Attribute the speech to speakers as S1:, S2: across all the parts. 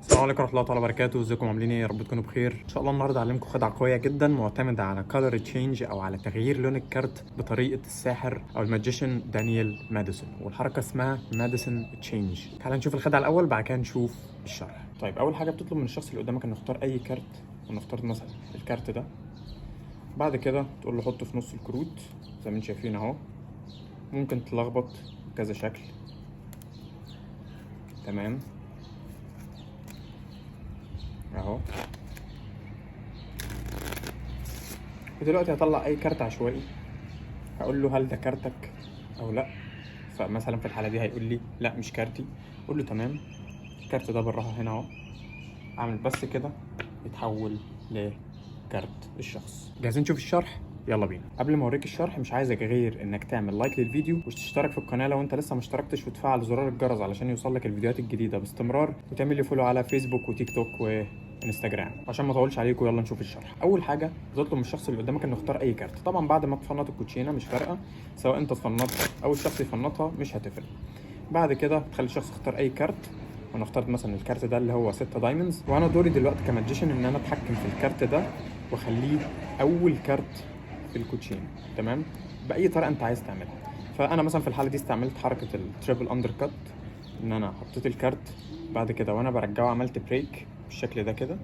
S1: السلام عليكم ورحمه الله تعالى وبركاته. ازيكم عاملين ايه؟ يا رب تكونوا بخير. ان شاء الله النهارده هعلمكم خدعه قويه جدا معتمده على كالر تشينج او على تغيير لون الكارت بطريقه الساحر او الماجيشن دانيال ماديسون، والحركه اسمها ماديسون تشينج. تعال نشوف الخدعه الاول بعد كده نشوف الشرح. طيب اول حاجه بتطلب من الشخص اللي قدامك انه يختار اي كارت، ونفترض مثلا الكارت ده. بعد كده تقول له حطه في نص الكروت زي ما انتم شايفين اهو. ممكن تلخبط بكذا شكل. تمام اهو. ودلوقتي هطلع اي كارت عشوائي، هقول له هل ده كارتك او لا. فمثلا في الحاله دي هيقول لي لا مش كارتي. اقول له تمام، الكارت ده بالراحه هنا اهو. اعمل بس كده يتحول لكارت الشخص. جاهزين نشوف الشرح؟ يلا بينا. قبل ما اوريك الشرح مش عايزك غير انك تعمل لايك للفيديو وتشترك في القناه لو انت لسه ما اشتركتش، وتفعل زرار الجرس علشان يوصلك الفيديوهات الجديده باستمرار، وتعمل لي فولو على فيسبوك وتيك توك وانستجرام. عشان ما اطولش عليكم يلا نشوف الشرح. اول حاجه بتطلب من الشخص اللي قدامك انه يختار اي كارت. طبعا بعد ما تفنط الكوتشينه مش فارقه، سواء انت تفنطها او الشخص يفنطها مش هتفرق. بعد كده تخلي الشخص يختار اي كارت، ونفترض مثلا الكارت ده اللي هو 6 دايموندز، وانا دوري دلوقتي كماجيشن ان انا اتحكم في الكارت ده واخليه اول كارت في الكوتشين. تمام، باي طريقه انت عايز تعملها. فانا مثلا في الحاله دي استعملت حركه التريبل اندر كات، ان انا حطيت الكارت بعد كده وانا برجعه عملت بريك بالشكل ده كده.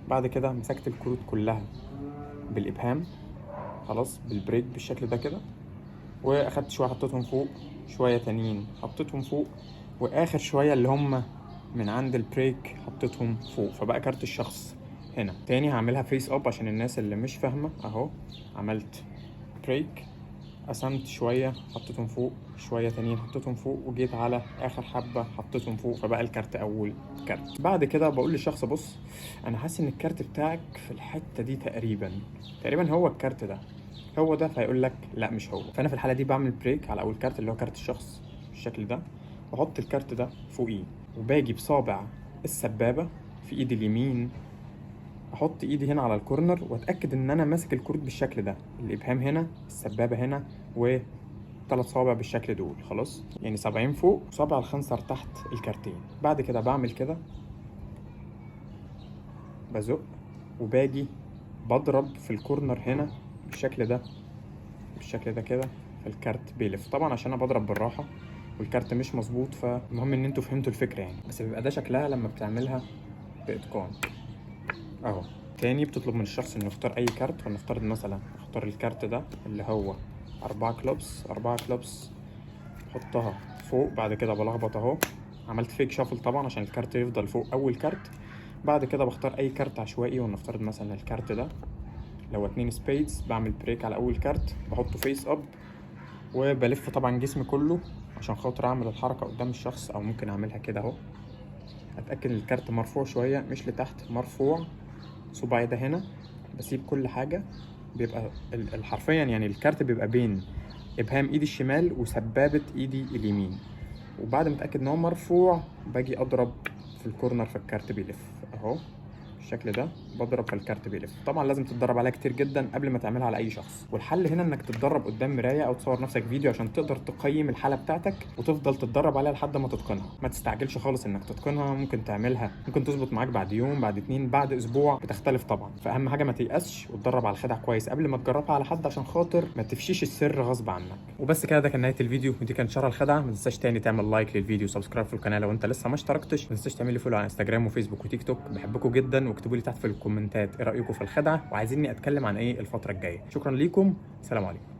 S1: بعد كده مسكت الكروت كلها بالابهام، خلاص بالبريك بالشكل ده كده، واخدت شويه حطيتهم فوق، شويه تانيين حطيتهم فوق، واخر شويه اللي هم من عند البريك حطيتهم فوق. فبقى كارت الشخص هنا. تاني هعملها فيس اب عشان الناس اللي مش فاهمه اهو. عملت بريك، قسمت شويه حطيتهم فوق، شويه تانيين حطيتهم فوق، وجيت على اخر حبه حطيتهم فوق، فبقى الكارت اول كارت. بعد كده بقول للشخص بص، انا حاسس ان الكارت بتاعك في الحته دي تقريبا هو الكارت ده، هو ده. فيقول لك لا مش هو. فانا في الحاله دي بعمل بريك على اول كارت اللي هو كارت الشخص بالشكل ده، واحط الكارت ده فوقيه، وباجي بصابع السبابه في ايدي اليمين، احط ايدي هنا على الكورنر واتاكد ان انا ماسك الكروت بالشكل ده، الابهام هنا، السبابه هنا، وثلاث صوابع بالشكل دول. خلاص، يعني صابعين فوق وصابع الخنصر تحت الكارتين. بعد كده بعمل كده، بزق وباجي بضرب في الكورنر هنا بالشكل ده كده. فالكارت بيلف طبعا عشان انا بضرب بالراحه والكارت مش مظبوط. فالمهم ان انتوا فهمتوا الفكره يعني، بس بيبقى ده شكلها لما بتعملها باتقان اهو. تاني بتطلب من الشخص انه يختار اي كارت، ونفترض مثلا اختار الكارت ده اللي هو 4 كلوبس. حطها فوق، بعد كده بلخبط اهو. عملت فيك شافل طبعا عشان الكارت يفضل فوق اول كارت. بعد كده بختار اي كارت عشوائي، ونفترض مثلا الكارت ده لو 2 سبيدز. بعمل بريك على اول كارت بحطه فيس اب، وبلف طبعا جسمي كله عشان خاطر اعمل الحركه قدام الشخص، او ممكن اعملها كده اهو. اتاكد ان الكارت مرفوع شويه مش لتحت، مرفوع. صباعي ده هنا، بسيب كل حاجه. بيبقى حرفيا يعني الكارت بيبقى بين ابهام ايدي الشمال وسبابه ايدي اليمين. وبعد ما اتاكد ان هو مرفوع باجي اضرب في الكورنر فالكارت بيلف اهو بالشكل ده. بضرب فالكارت بيلف. طبعا لازم تتدرب عليها كتير جدا قبل ما تعملها على اي شخص. والحل هنا انك تتدرب قدام مرايه او تصور نفسك فيديو عشان تقدر تقيم الحاله بتاعتك وتفضل تتدرب عليها لحد ما تتقنها. ما تستعجلش خالص انك تتقنها، ممكن تعملها، ممكن تظبط معاك بعد يوم، بعد 2، بعد اسبوع، بتختلف طبعا. فاهم حاجه ما تيأسش وتدرب على الخدع كويس قبل ما تجربها على حد عشان خاطر ما تفشيش السر غصب عنك. وبس كده، ده كان نهايه الفيديو، ودي كانت شرح الخدعه. ما تنساش تاني تعمل لايك للفيديو وسبسكرايب في القناه لو انت لسه ما اشتركتش. ما تنساش تعمل لي فولو على انستجرام وفيسبوك وتيك توك. بحبكم جدا، واكتبوا لي تحت في الكومنتات ايه رايكم في الخدعه وعايزيني اتكلم عن ايه الفتره الجايه. شكرا ليكم، سلام عليكم.